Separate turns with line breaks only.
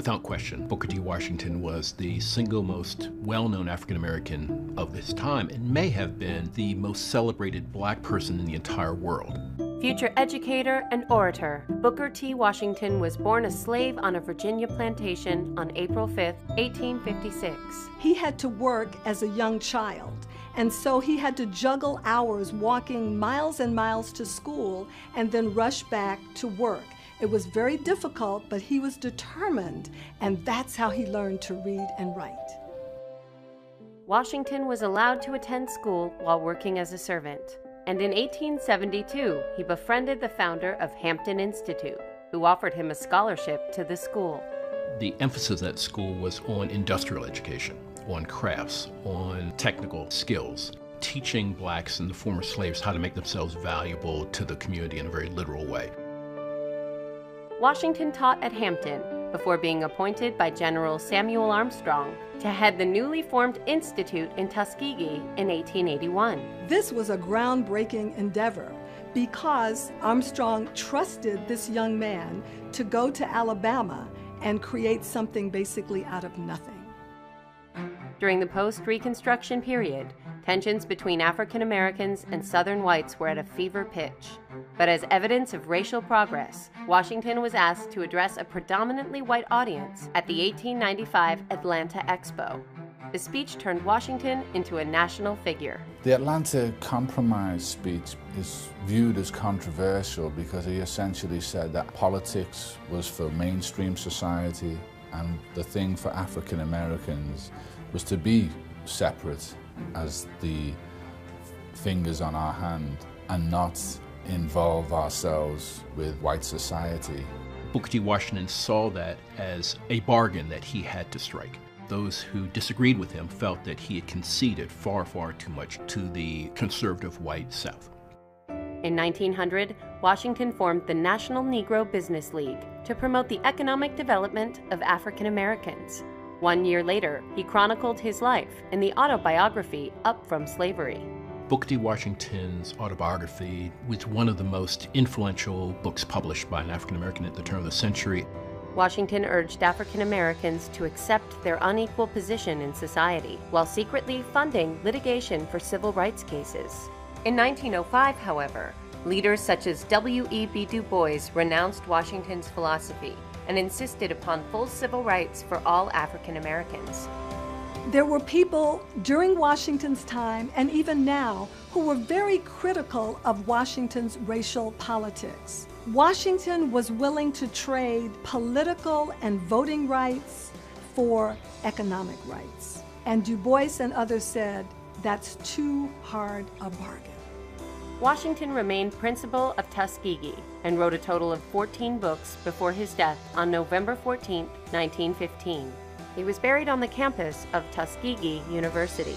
Without question, Booker T. Washington was the single most well-known African American of his time and may have been the most celebrated black person in the entire world.
Future educator and orator, Booker T. Washington was born a slave on a Virginia plantation on April 5, 1856.
He had to work as a young child, and so he had to juggle hours walking miles and miles to school and then rush back to work. It was very difficult, but he was determined, and that's how he learned to read and write.
Washington was allowed to attend school while working as a servant, and in 1872, he befriended the founder of Hampton Institute, who offered him a scholarship to the school.
The emphasis at school was on industrial education, on crafts, on technical skills, teaching blacks and the former slaves how to make themselves valuable to the community in a very literal way.
Washington taught at Hampton before being appointed by General Samuel Armstrong to head the newly formed institute in Tuskegee in 1881.
This was a groundbreaking endeavor because Armstrong trusted this young man to go to Alabama and create something basically out of nothing.
During the post-Reconstruction period, tensions between African Americans and Southern whites were at a fever pitch. But as evidence of racial progress, Washington was asked to address a predominantly white audience at the 1895 Atlanta Expo. The speech turned Washington into a national figure.
The Atlanta Compromise speech is viewed as controversial because he essentially said that politics was for mainstream society and the thing for African Americans was to be separate as the fingers on our hand and not involve ourselves with white society.
Booker T. Washington saw that as a bargain that he had to strike. Those who disagreed with him felt that he had conceded far, far too much to the conservative white South.
In 1900, Washington formed the National Negro Business League to promote the economic development of African Americans. 1 year later, he chronicled his life in the autobiography Up From Slavery.
Booker T. Washington's autobiography was one of the most influential books published by an African American at the turn of the century.
Washington urged African Americans to accept their unequal position in society, while secretly funding litigation for civil rights cases. In 1905, however, leaders such as W.E.B. Du Bois renounced Washington's philosophy and insisted upon full civil rights for all African Americans.
There were people during Washington's time, and even now, who were very critical of Washington's racial politics. Washington was willing to trade political and voting rights for economic rights. And Du Bois and others said, that's too hard a bargain.
Washington remained principal of Tuskegee and wrote a total of 14 books before his death on November 14, 1915. He was buried on the campus of Tuskegee University.